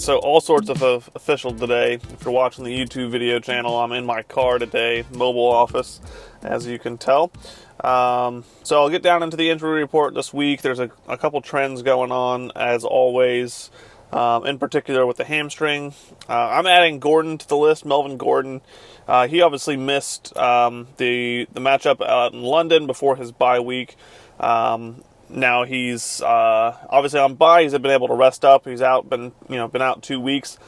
So all sorts of official today. If you're watching the YouTube video channel, I'm in my car today, mobile office, as you can tell. So I'll get down into the injury report this week. There's a couple trends going on, as always, in particular with the hamstring. I'm adding Gordon to the list, Melvin Gordon. He obviously missed the matchup out in London before his bye week. Now he's obviously on bye. He's been able to rest up. He's been out 2 weeks.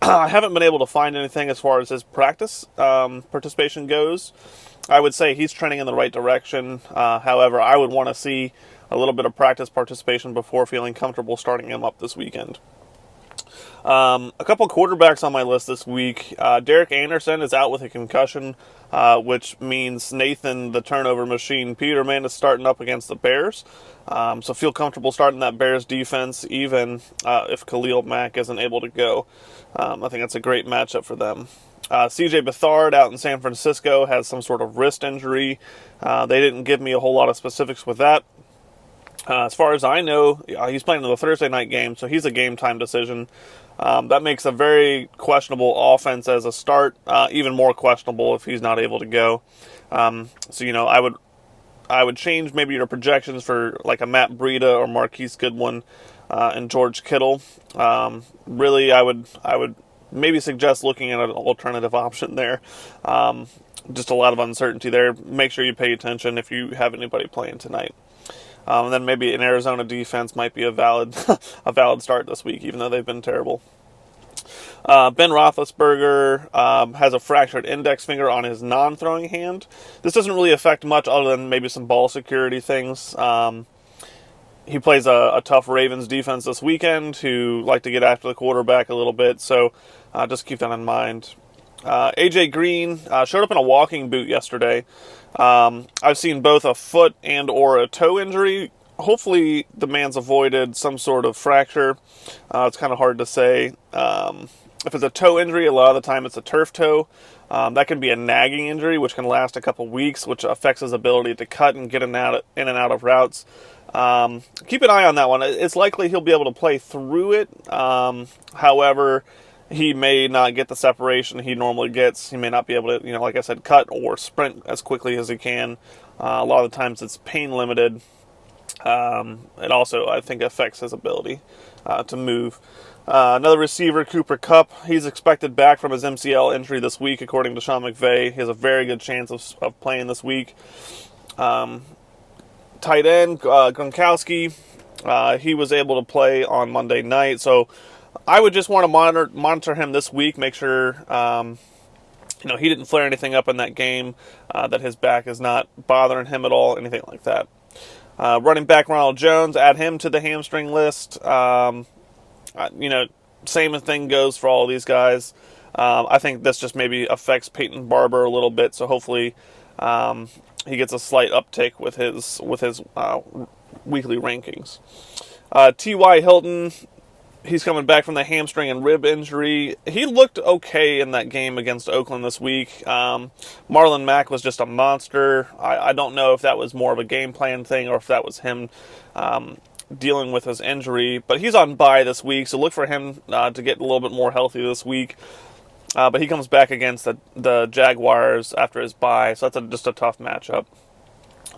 I haven't been able to find anything as far as his practice participation goes. I would say he's trending in the right direction. However, I would want to see a little bit of practice participation before feeling comfortable starting him up this weekend. A couple quarterbacks on my list this week. Derek Anderson is out with a concussion, which means Nathan, the turnover machine Peterman, is starting up against the Bears. So feel comfortable starting that Bears defense, even if Khalil Mack isn't able to go. I think that's a great matchup for them. C.J. Beathard out in San Francisco has some sort of wrist injury. They didn't give me a whole lot of specifics with that. As far as I know, he's playing in the Thursday night game, so he's a game-time decision. That makes a very questionable offense as a start, even more questionable if he's not able to go. I would change maybe your projections for like a Matt Breida or Marquise Goodwin and George Kittle. Really, I would maybe suggest looking at an alternative option there. Just a lot of uncertainty there. Make sure you pay attention if you have anybody playing tonight. And then maybe an Arizona defense might be a valid start this week, even though they've been terrible. Ben Roethlisberger has a fractured index finger on his non-throwing hand. This doesn't really affect much other than maybe some ball security things. He plays a tough Ravens defense this weekend who like to get after the quarterback a little bit, so just keep that in mind. A.J. Green showed up in a walking boot yesterday. I've seen both a foot and or a toe injury. Hopefully the man's avoided some sort of fracture. It's kind of hard to say. If it's a toe injury, a lot of the time it's a turf toe. That can be a nagging injury, which can last a couple weeks, which affects his ability to cut and get in and out of routes. Keep an eye on that one. It's likely he'll be able to play through it. However, he may not get the separation he normally gets. He may not be able to, like I said, cut or sprint as quickly as he can. A lot of the times it's pain limited. It also, I think, affects his ability to move. Another receiver, Cooper Kupp, he's expected back from his MCL injury this week, according to Sean McVay. He has a very good chance of playing this week. Tight end, Gronkowski, he was able to play on Monday night, so I would just want to monitor him this week, make sure he didn't flare anything up in that game, that his back is not bothering him at all, anything like that. Running back Ronald Jones, add him to the hamstring list. Same thing goes for all of these guys. I think this just maybe affects Peyton Barber a little bit, so hopefully he gets a slight uptick with his weekly rankings. T.Y. Hilton, he's coming back from the hamstring and rib injury. He looked okay in that game against Oakland this week. Marlon Mack was just a monster. I don't know if that was more of a game plan thing or if that was him dealing with his injury. But he's on bye this week, so look for him to get a little bit more healthy this week. But he comes back against the Jaguars after his bye, so that's just a tough matchup.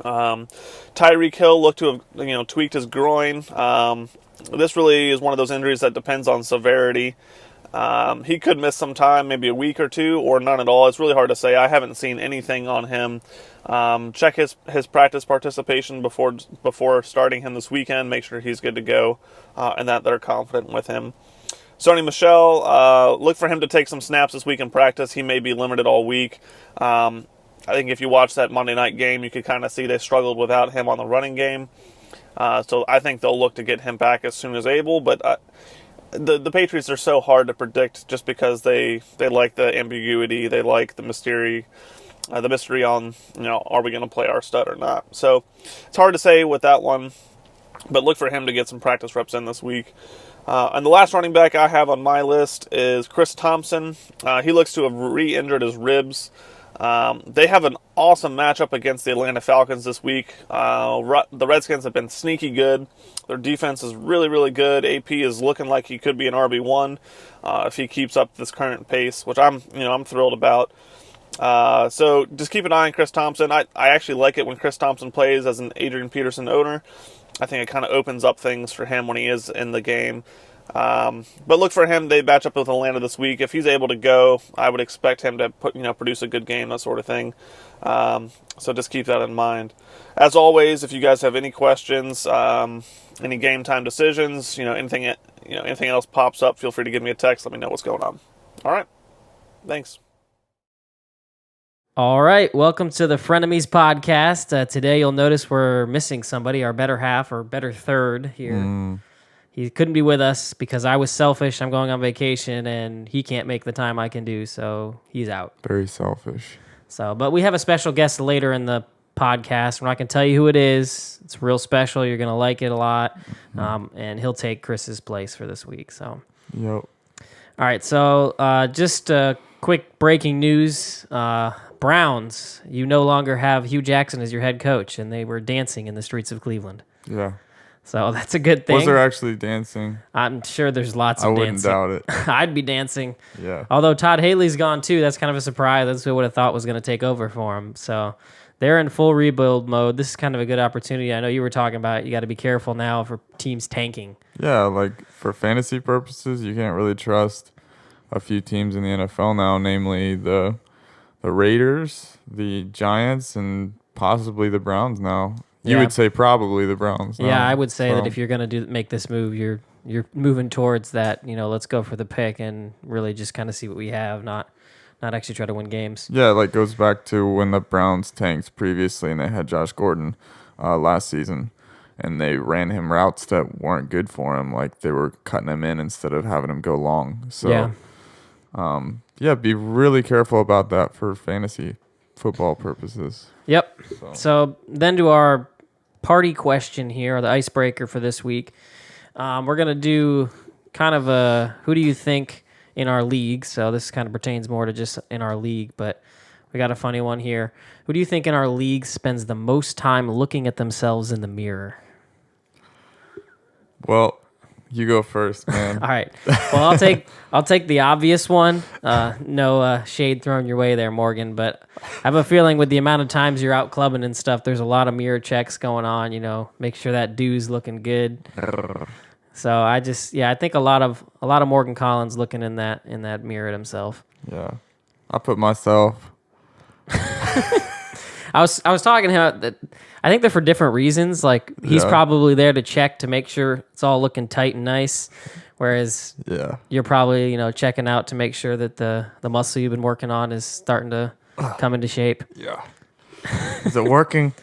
Tyreek Hill looked to have tweaked his groin. This really is one of those injuries that depends on severity. He could miss some time, maybe a week or two, or none at all. It's really hard to say. I haven't seen anything on him. Check his practice participation before starting him this weekend. Make sure he's good to go, and that they're confident with him. Sony Michel, look for him to take some snaps this week in practice. He may be limited all week. I think if you watch that Monday night game, you could kind of see they struggled without him on the running game. So I think they'll look to get him back as soon as able. But the Patriots are so hard to predict just because they like the ambiguity. They like the mystery on, are we going to play our stud or not? So it's hard to say with that one. But look for him to get some practice reps in this week. And the last running back I have on my list is Chris Thompson. He looks to have re-injured his ribs. They have an awesome matchup against the Atlanta Falcons this week. The Redskins have been sneaky good. Their defense is really, really good. AP is looking like he could be an RB1 if he keeps up this current pace, which I'm thrilled about. So just keep an eye on Chris Thompson. I actually like it when Chris Thompson plays as an Adrian Peterson owner. I think it kind of opens up things for him when he is in the game. But look for him. They match up with Atlanta this week. If he's able to go, I would expect him to produce a good game, that sort of thing. So just keep that in mind. As always, if you guys have any questions, any game time decisions, anything else pops up, feel free to give me a text. Let me know what's going on. All right. Thanks. All right, welcome to the Frenemies podcast. Today you'll notice we're missing somebody, our better half or better third here. He couldn't be with us because I was selfish. I'm going on vacation, and he can't make the time I can do, so he's out. Very selfish. But we have a special guest later in the podcast. We're not going to tell you who it is. It's real special. You're going to like it a lot, and he'll take Chris's place for this week. So, Yep. All right, so just quick breaking news. Browns, you no longer have Hugh Jackson as your head coach, and they were dancing in the streets of Cleveland. Yeah. So that's a good thing. Was there actually dancing? I'm sure there's lots of dancing. I wouldn't doubt it. I'd be dancing. Yeah. Although Todd Haley's gone too, that's kind of a surprise. That's who I would have thought was going to take over for him. So they're in full rebuild mode. This is kind of a good opportunity. I know you were talking about it. You got to be careful now for teams tanking. Yeah, like for fantasy purposes, you can't really trust a few teams in the NFL now, namely the Raiders, the Giants, and possibly the Browns now. You would say probably the Browns now. Yeah, I would say that if you're going to make this move, you're moving towards that, let's go for the pick and really just kind of see what we have, not actually try to win games. Yeah, like goes back to when the Browns tanked previously and they had Josh Gordon last season, and they ran him routes that weren't good for him. Like they were cutting him in instead of having him go long. So, be really careful about that for fantasy football purposes. Yep. So then to our party question here, or the icebreaker for this week. We're going to do kind of a who do you think in our league? So this kind of pertains more to just in our league, but we got a funny one here. Who do you think in our league spends the most time looking at themselves in the mirror? Well, you go first, man. All right. Well, I'll take the obvious one. No shade thrown your way there, Morgan. But I have a feeling with the amount of times you're out clubbing and stuff, there's a lot of mirror checks going on. Make sure that dude's looking good. So I think a lot of Morgan Collins looking in that mirror at himself. Yeah, I put myself. I was talking to him that I think they're for different reasons. Like he's probably there to check to make sure it's all looking tight and nice, whereas you're probably checking out to make sure that the muscle you've been working on is starting to come into shape. Yeah, is it working?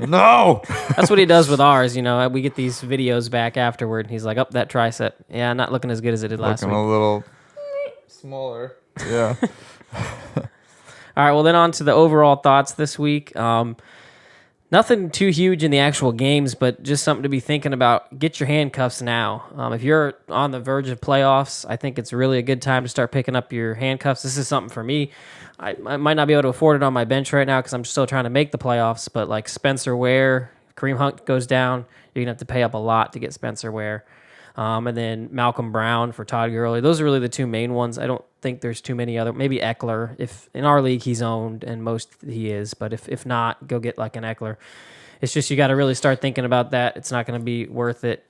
No. That's what he does with ours. We get these videos back afterward, and he's like, "Oh, that tricep, not looking as good as it did last week. Looking a little smaller." Yeah. All right, well, then on to the overall thoughts this week. Nothing too huge in the actual games, but just something to be thinking about. Get your handcuffs now. If you're on the verge of playoffs, I think it's really a good time to start picking up your handcuffs. This is something for me. I might not be able to afford it on my bench right now because I'm still trying to make the playoffs, but like Spencer Ware, Kareem Hunt goes down, you're going to have to pay up a lot to get Spencer Ware. And then Malcolm Brown for Todd Gurley. Those are really the two main ones. I don't think there's too many other. Maybe Eckler. If in our league he's owned, and most he is, but if not, go get like an Eckler. It's just you got to really start thinking about that. It's not going to be worth it.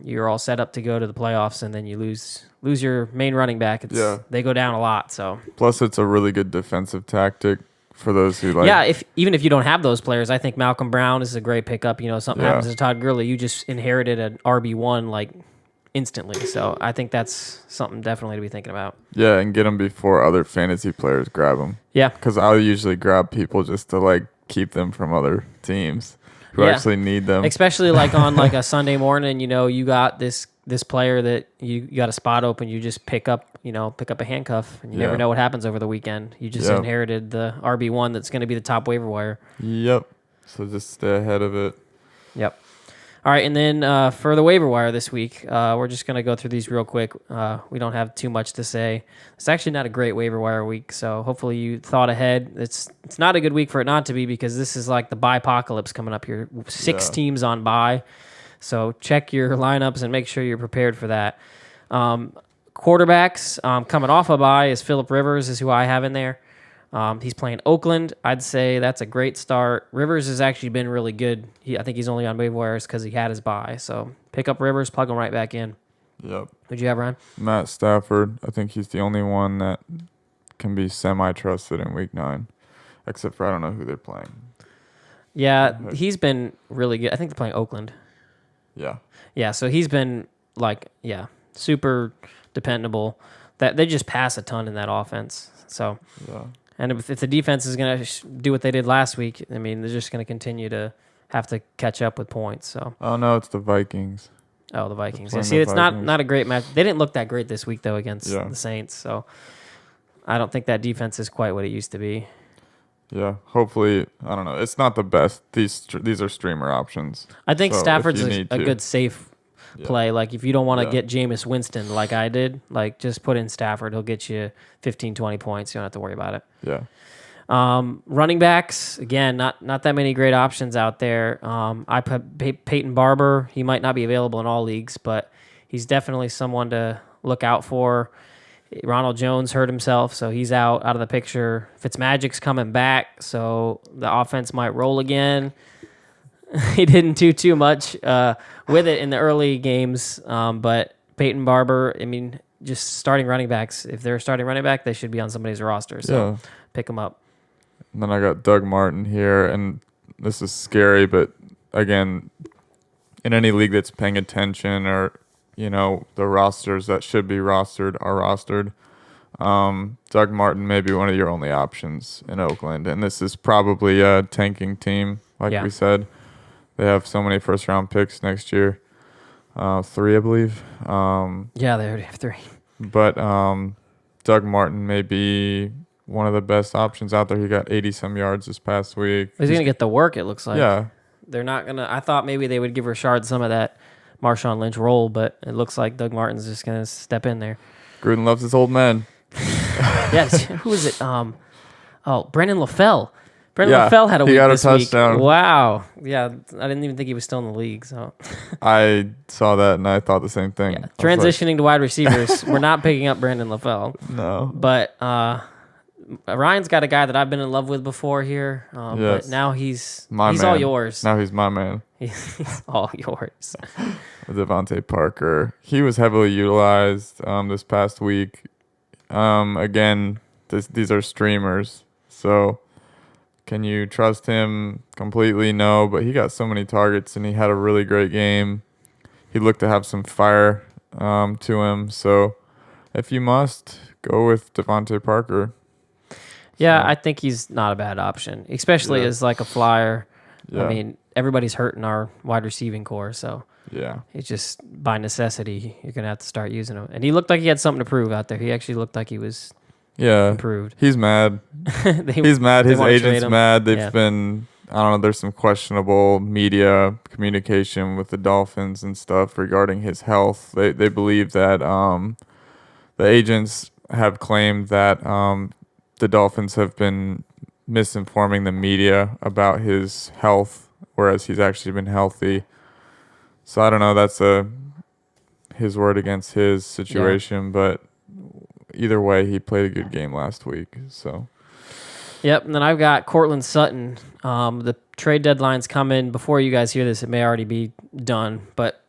You're all set up to go to the playoffs, and then you lose your main running back. They go down a lot. So plus, it's a really good defensive tactic for those who like. Yeah, even if you don't have those players, I think Malcolm Brown is a great pickup. Something happens to Todd Gurley, you just inherited an RB1 instantly. So I think that's something definitely to be thinking about. Yeah, and get them before other fantasy players grab them. Yeah. Because I'll usually grab people just to keep them from other teams who actually need them. Especially on a Sunday morning, you got this player that you got a spot open, you just pick up a handcuff, and you never know what happens over the weekend. You just inherited the RB1 that's going to be the top waiver wire. Yep. So just stay ahead of it. Yep. All right, and then for the waiver wire this week, we're just going to go through these real quick. We don't have too much to say. It's actually not a great waiver wire week, so hopefully you thought ahead. It's not a good week for it not to be because this is like the bye-apocalypse coming up here. 6 teams on bye, so check your lineups and make sure you're prepared for that. Quarterbacks coming off a bye is Phillip Rivers is who I have in there. He's playing Oakland. I'd say that's a great start. Rivers has actually been really good. I think he's only on waiver wires because he had his bye. So pick up Rivers, plug him right back in. Yep. Who'd you have, Ryan? Matt Stafford. I think he's the only one that can be semi-trusted in Week 9, except for I don't know who they're playing. Yeah, he's been really good. I think they're playing Oakland. Yeah. Yeah, so he's been super dependable. That they just pass a ton in that offense. So. Yeah. And if the defense is going to do what they did last week, I mean, they're just going to continue to have to catch up with points. So. Oh, no, it's the Vikings. Oh, the Vikings. They're Yeah, playing see, the it's Vikings. not a great match. They didn't look that great this week, though, against the Saints. So I don't think that defense is quite what it used to be. Yeah, hopefully, I don't know. It's not the best. These are streamer options. I think So Stafford's if you a need to- good safe play. Like, if you don't want to Yeah. get Jameis Winston like I did, like, just put in Stafford. He'll get you 15, 20 points. You don't have to worry about it. Yeah. Running backs, again, not that many great options out there. I put Peyton Barber. He might not be available in all leagues, but he's definitely someone to look out for. Ronald Jones hurt himself, so he's out of the picture. Fitzmagic's coming back, so the offense might roll again. He didn't do too much with it in the early games, but Peyton Barber, I mean, just starting running backs. If they're a starting running back, they should be on somebody's roster, so pick them up. And then I got Doug Martin here, and this is scary, but again, in any league that's paying attention or, the rosters that should be rostered are rostered. Doug Martin may be one of your only options in Oakland, and this is probably a tanking team, like we said. They have so many first-round picks next year. 3, I believe. Yeah, they already have 3. But Doug Martin may be one of the best options out there. He got 80-some yards this past week. He's going to get the work, it looks like. Yeah. They're not going to... I thought maybe they would give Rashard some of that Marshawn Lynch role, but it looks like Doug Martin's just going to step in there. Gruden loves his old man. Yes. Who is it? Brandon LaFell. Brandon LaFell had a week this touchdown. week. Wow. Yeah, I didn't even think he was still in the league. So I saw that and I thought the same thing. yeah. Transitioning to wide receivers, we're not picking up Brandon LaFell. No. But Ryan's got a guy that I've been in love with before here. But now he's all yours. Now he's my man. He's all yours. Devontae Parker. He was heavily utilized this past week. Again, these are streamers. So can you trust him completely? No, but he got so many targets and he had a really great game. He looked to have some fire to him. So if you must, go with Devontae Parker. Yeah, I think he's not a bad option, especially as like a flyer. Yeah. I mean, everybody's hurting our wide receiving core, so Yeah. it's just by necessity you're gonna have to start using him. And he looked like he had something to prove out there. He actually looked like he was improved. He's mad. He's mad. His agent's mad. They've been, I don't know, there's some questionable media communication with the Dolphins and stuff regarding his health. They believe that the agents have claimed that the Dolphins have been misinforming the media about his health, whereas he's actually been healthy. So I don't know. That's his word against his situation, but either way, he played a good game last week. So. Yep, and then I've got Cortland Sutton. The trade deadline's coming. Before you guys hear this, it may already be done, but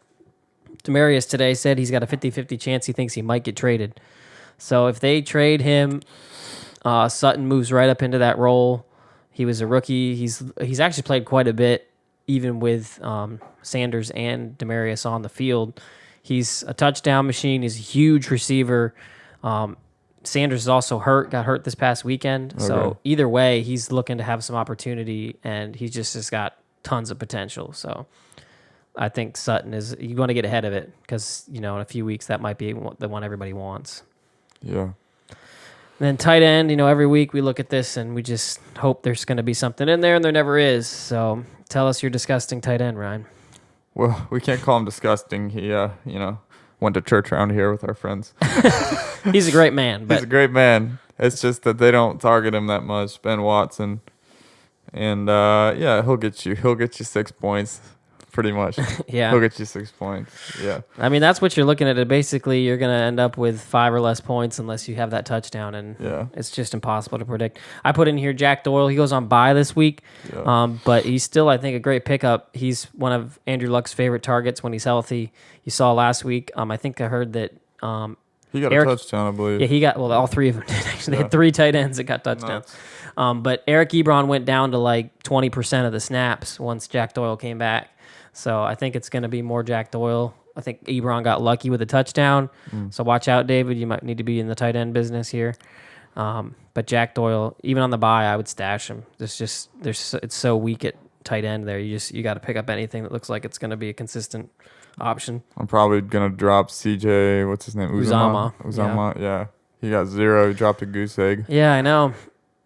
Demarius today said he's got a 50-50 chance he thinks he might get traded. So if they trade him, Sutton moves right up into that role. He was a rookie. He's actually played quite a bit, even with Sanders and Demarius on the field. He's a touchdown machine. He's a huge receiver. Sanders is also got hurt this past weekend. Okay. So either way, he's looking to have some opportunity, and he's just got tons of potential. So I think Sutton you want to get ahead of it because, in a few weeks, that might be the one everybody wants. Yeah. And then tight end, every week we look at this and we just hope there's going to be something in there, and there never is. So tell us your disgusting tight end, Ryan. Well, we can't call him disgusting. He, went to church around here with our friends. He's a great man, He's but a great man. It's just that they don't target him that much. Ben Watson, and he'll get you. He'll get you 6 points, pretty much. yeah. He'll get you 6 points. Yeah. I mean, that's what you're looking at. Basically, you're going to end up with 5 or less points unless you have that touchdown, and it's just impossible to predict. I put in here Jack Doyle. He goes on bye this week, but he's still, I think, a great pickup. He's one of Andrew Luck's favorite targets when he's healthy. You saw last week. I think I heard that he got a touchdown, I believe. Yeah, he got, all 3 of them did, actually. They had 3 tight ends that got touchdowns. But Eric Ebron went down to like 20% of the snaps once Jack Doyle came back. So I think it's going to be more Jack Doyle. I think Ebron got lucky with a touchdown. So watch out, David. You might need to be in the tight end business here. But Jack Doyle, even on the bye, I would stash him. It's so weak at tight end there. You got to pick up anything that looks like it's going to be a consistent option. I'm probably gonna drop CJ. What's his name? Uzama. Yeah. He got 0. He dropped a goose egg. Yeah, I know.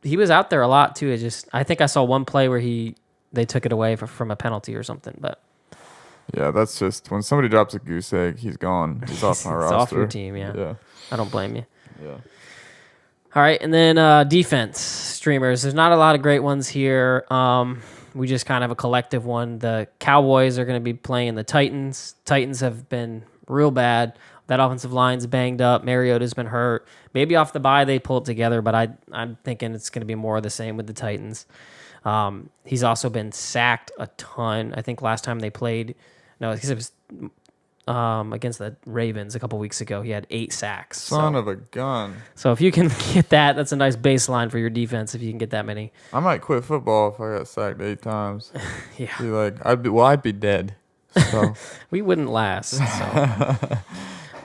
He was out there a lot too. I think I saw one play where they took it away from a penalty or something. But yeah, that's just when somebody drops a goose egg, he's gone. He's off my roster. Off your team. Yeah. I don't blame you. Yeah. All right, and then defense streamers. There's not a lot of great ones here. We just kind of a collective one. The Cowboys are going to be playing the Titans. Titans have been real bad. That offensive line's banged up. Mariota's been hurt. Maybe off the bye they pull it together, but I'm thinking it's going to be more of the same with the Titans. He's also been sacked a ton. I think last time they played, it was against the Ravens a couple weeks ago. He had 8 sacks. Son of a gun. So if you can get that's a nice baseline for your defense if you can get that many. I might quit football if I got sacked 8 times. Yeah. Be like, I'd be dead. So we wouldn't last. So.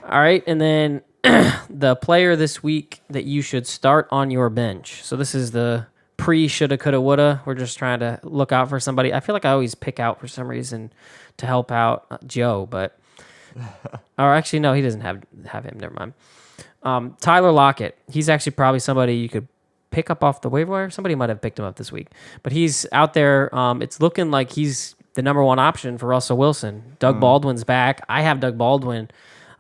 All right, and then the player this week that you should start on your bench. So this is the shoulda, coulda, woulda. We're just trying to look out for somebody. I feel like I always pick out for some reason to help out Joe, but or actually no, he doesn't have him. Never mind. Tyler Lockett. He's actually probably somebody you could pick up off the waiver wire. Somebody might have picked him up this week, but he's out there. It's looking like he's the number 1 option for Russell Wilson. Doug Baldwin's back. I have Doug Baldwin.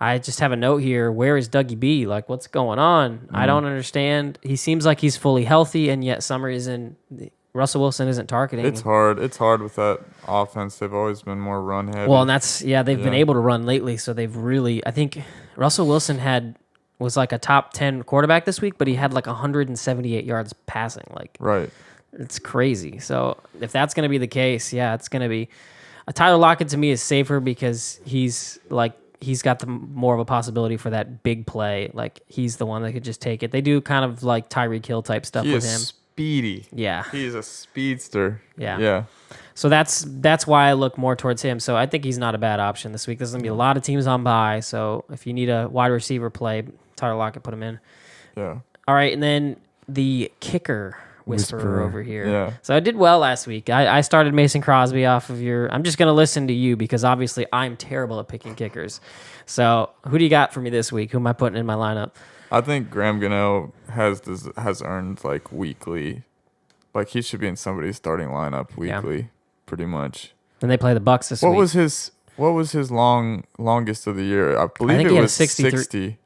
I just have a note here. Where is Dougie B? Like, what's going on? I don't understand. He seems like he's fully healthy, and yet some reason Russell Wilson isn't targeting him. It's hard. It's hard with that offense. They've always been more run heavy. Well, and they've been able to run lately, so they've really. I think Russell Wilson was like a top 10 quarterback this week, but he had like 178 yards passing. Like, right. It's crazy. So if that's going to be the case, it's going to be. Tyler Lockett to me is safer because he's got more of a possibility for that big play. Like, he's the one that could just take it. They do kind of like Tyreek Hill type stuff with him. Speedy. Yeah. He's a speedster. Yeah. Yeah. So that's why I look more towards him. So I think he's not a bad option this week. There's going to be a lot of teams on bye. So if you need a wide receiver play, Tyler Lockett, put him in. Yeah. All right. And then the kicker whisperer over here. Yeah. So I did well last week. I started Mason Crosby off of I'm just going to listen to you because obviously I'm terrible at picking kickers. So who do you got for me this week? Who am I putting in my lineup? I think Graham Gano has earned like weekly, like he should be in somebody's starting lineup weekly, pretty much. And they play the Bucks this week. What was his longest of the year? I believe it was 63,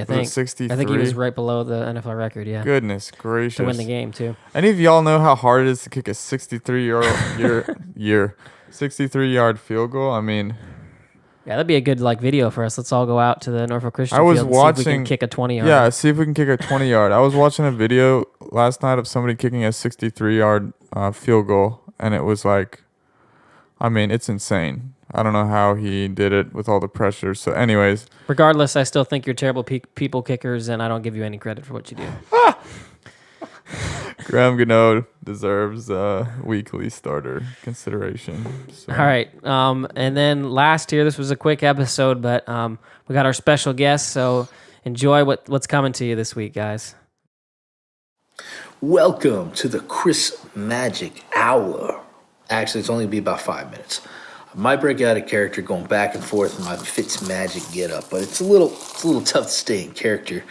I think. Was it 63? I think he was right below the NFL record, yeah. Goodness gracious. To win the game, too. Any of y'all know how hard it is to kick a 63-yard field goal? I mean, yeah, that'd be a good video for us. Let's all go out to the Norfolk Christian I was field watching, and see if we can kick a 20-yard. Yeah, see if we can kick a 20-yard. I was watching a video last night of somebody kicking a 63-yard field goal, and it was like, I mean, it's insane. I don't know how he did it with all the pressure. So anyways. Regardless, I still think you're terrible people kickers, and I don't give you any credit for what you do. Graham Gano deserves weekly starter consideration. So. All right. And then last here, this was a quick episode, but we got our special guest, so enjoy what's coming to you this week, guys. Welcome to the Chris Magic Hour. Actually, it's only going to be about 5 minutes. I might break out a character going back and forth in my Fitz Magic getup, but it's a little tough to stay in character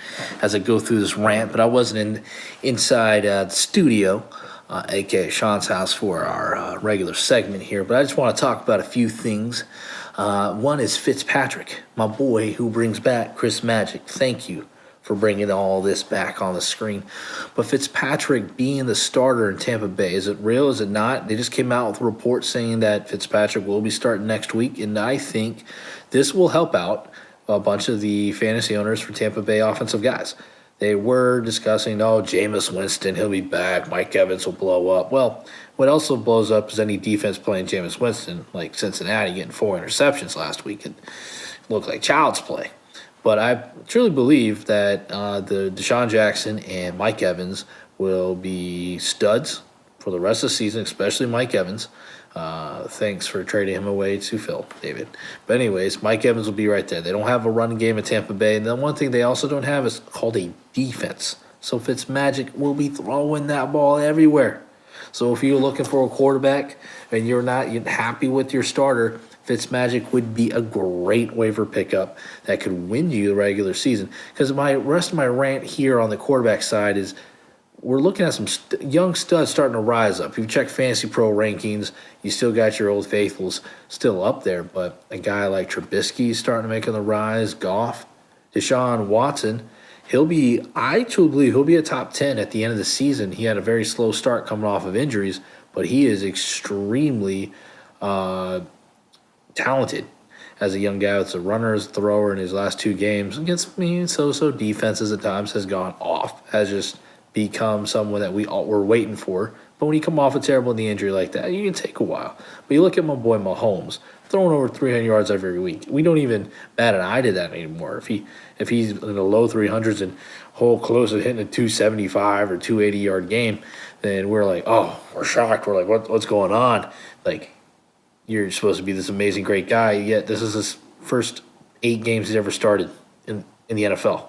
as I go through this rant. But I wasn't inside the studio. aka Sean's house, for our regular segment here. But I just want to talk about a few things. One is Fitzpatrick, my boy who brings back Chris Magic. Thank you for bringing all this back on the screen. But Fitzpatrick being the starter in Tampa Bay, is it real? Is it not? They just came out with reports saying that Fitzpatrick will be starting next week, and I think this will help out a bunch of the fantasy owners for Tampa Bay offensive guys. They were discussing, Jameis Winston, he'll be back. Mike Evans will blow up. Well, what also blows up is any defense playing Jameis Winston, like Cincinnati getting 4 interceptions last week. It looked like child's play. But I truly believe that the Deshaun Jackson and Mike Evans will be studs for the rest of the season, especially Mike Evans. Thanks for trading him away to Phil, David. But anyways, Mike Evans will be right there. They don't have a run game at Tampa Bay. And then one thing they also don't have is called a defense. So Fitzmagic will be throwing that ball everywhere. So if you're looking for a quarterback and you're not happy with your starter, Fitzmagic would be a great waiver pickup that could win you the regular season. Because my rest of my rant here on the quarterback side is we're looking at some young studs starting to rise up. If you check Fantasy Pro rankings, you still got your old faithfuls still up there. But a guy like Trubisky is starting to make on the rise. Goff, Deshaun Watson, I truly believe he'll be a top 10 at the end of the season. He had a very slow start coming off of injuries, but he is extremely talented as a young guy. It's a runner, as a thrower in his last 2 games against so defenses at times has gone off, has just become someone that we're waiting for. But when you come off a terrible knee injury like that, you can take a while. But you look at my boy Mahomes, throwing over 300 yards every week. We don't even bat an eye to that anymore. If he's in the low 300s and whole close to hitting a 275 or 280 yard game, then we're like, we're shocked. We're like, what's going on? Like, you're supposed to be this amazing, great guy, yet this is his first 8 games he's ever started in the NFL.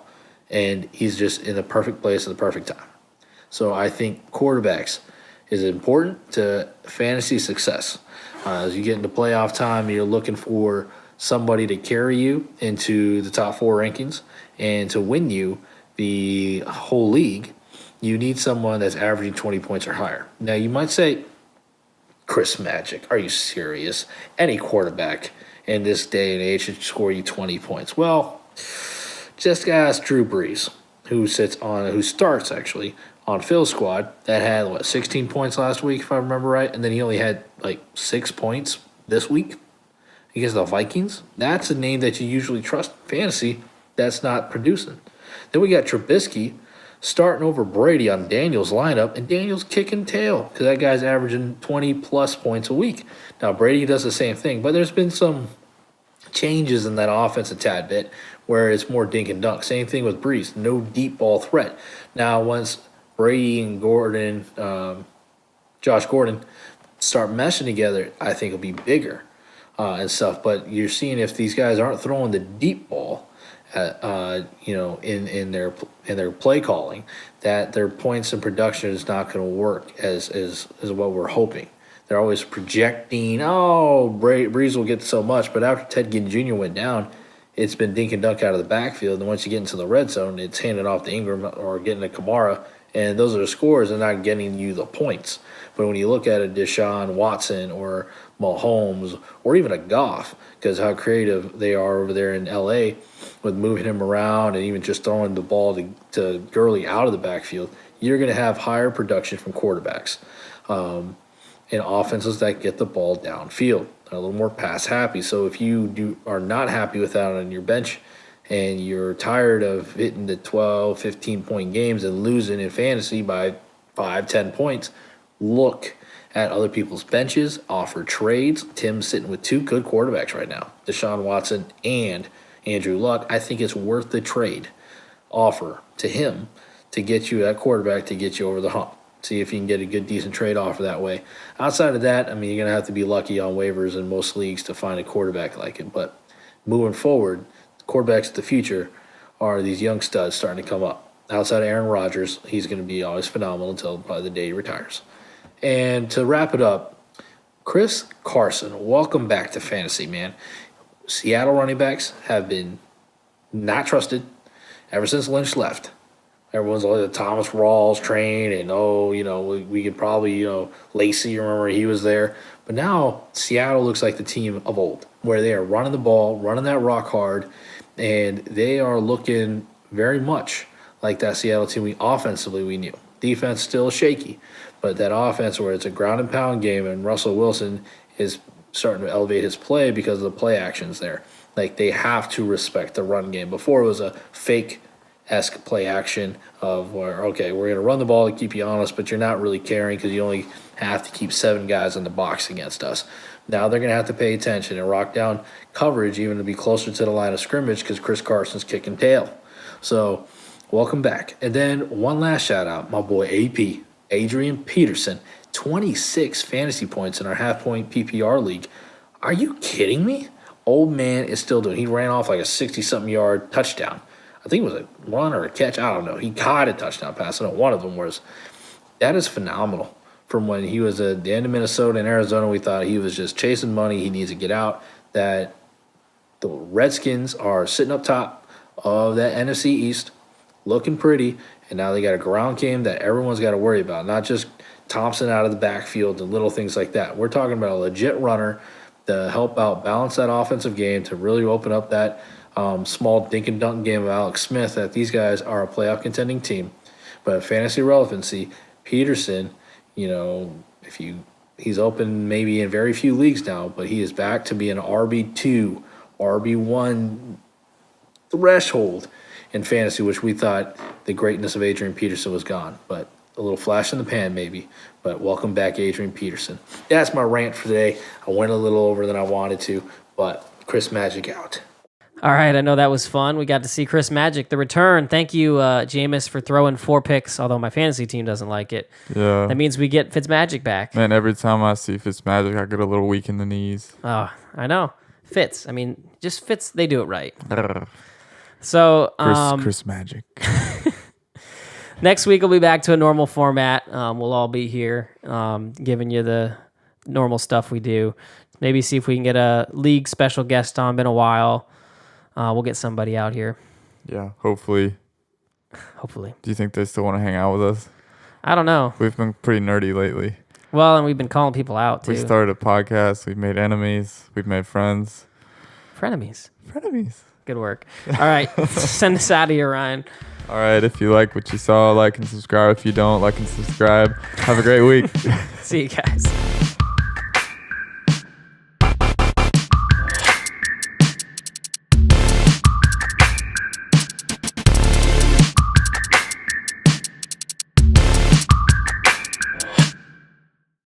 And he's just in the perfect place at the perfect time. So I think quarterbacks is important to fantasy success. As you get into playoff time, you're looking for somebody to carry you into the top 4 rankings and to win you the whole league. You need someone that's averaging 20 points or higher. Now, you might say, Chris Magic, are you serious? Any quarterback in this day and age should score you 20 points. Well, just ask Drew Brees, who starts actually on Phil's squad, that had 16 points last week, if I remember right, and then he only had 6 points this week against the Vikings. That's a name that you usually trust in fantasy that's not producing. Then we got Trubisky starting over Brady on Daniel's lineup, and Daniel's kicking tail because that guy's averaging 20-plus points a week. Now, Brady does the same thing, but there's been some changes in that offense a tad bit where it's more dink and dunk. Same thing with Brees, no deep ball threat. Now, once Brady and Josh Gordon start meshing together, I think it'll be bigger and stuff. But you're seeing if these guys aren't throwing the deep ball, in their play calling, that their points and production is not going to work as what we're hoping. They're always projecting, Brees will get so much, but after Ted Ginn Jr. went down, it's been dink and dunk out of the backfield, and once you get into the red zone, it's handed off to Ingram or getting to Kamara, and those are the scores and not getting you the points. But when you look at a Deshaun Watson or Mahomes or even a Goff, because how creative they are over there in L.A. with moving him around and even just throwing the ball to Gurley out of the backfield, you're going to have higher production from quarterbacks and offenses that get the ball downfield. They're a little more pass happy. So if you are not happy with that on your bench and you're tired of hitting the 12, 15-point games and losing in fantasy by 5, 10 points, look at other people's benches, offer trades. Tim's sitting with 2 good quarterbacks right now, Deshaun Watson and Andrew Luck. I think it's worth the trade offer to him to get you that quarterback to get you over the hump. See if you can get a good, decent trade offer that way. Outside of that, you're going to have to be lucky on waivers in most leagues to find a quarterback like him. But moving forward, quarterbacks of the future are these young studs starting to come up. Outside of Aaron Rodgers, he's going to be always phenomenal until probably the day he retires. And to wrap it up, Chris Carson, welcome back to fantasy, man. Seattle running backs have been not trusted ever since Lynch left. Everyone's like Thomas Rawls train, and we could probably Lacey. Remember he was there, but now Seattle looks like the team of old, where they are running the ball, running that rock hard, and they are looking very much like that Seattle team offensively we knew. Defense still shaky, but that offense where it's a ground and pound game, and Russell Wilson is starting to elevate his play because of the play actions there. Like they have to respect the run game. Before it was a fake-esque play action of where, okay, we're going to run the ball to keep you honest, but you're not really caring because you only have to keep 7 guys in the box against us. Now they're going to have to pay attention and rock down coverage even to be closer to the line of scrimmage because Chris Carson's kicking tail. So welcome back. And then one last shout-out, my boy AP, Adrian Peterson, 26 fantasy points in our half-point PPR league. Are you kidding me? Old man is still doing. He ran off like a 60-something yard touchdown. I think it was a run or a catch. I don't know. He caught a touchdown pass. I know one of them was. That is phenomenal. From when he was at the end of Minnesota and Arizona, we thought he was just chasing money. He needs to get out. That the Redskins are sitting up top of that NFC East, looking pretty, and now they got a ground game that everyone's got to worry about, not just Thompson out of the backfield and little things like that. We're talking about a legit runner to help out, balance that offensive game, to really open up that small dink and dunk game of Alex Smith, that these guys are a playoff contending team. But fantasy relevancy, Peterson, he's open maybe in very few leagues now, but he is back to be an RB2, RB1 threshold in fantasy, which we thought the greatness of Adrian Peterson was gone. But a little flash in the pan maybe. But welcome back, Adrian Peterson. That's my rant for today. I went a little over than I wanted to, but Chris Magic out. All right, I know that was fun. We got to see Chris Magic, the return. Thank you, Jameis, for throwing 4 picks, although my fantasy team doesn't like it. Yeah. That means we get Fitzmagic back. Man, every time I see Fitzmagic, I get a little weak in the knees. Oh, I know. Fitz. I mean, just Fitz, they do it right. So, Chris Magic. next week we'll be back to a normal format. We'll all be here giving you the normal stuff we do. Maybe see if we can get a league special guest on. Been a while. We'll get somebody out here. Yeah, hopefully. Hopefully. Do you think they still want to hang out with us? I don't know. We've been pretty nerdy lately. Well, and we've been calling people out, too. We started a podcast. We've made enemies. We've made friends. Frenemies. Frenemies. Good work. All right. Send us out of here, Ryan. All right. If you like what you saw, like and subscribe. If you don't, like and subscribe. Have a great week. See you guys.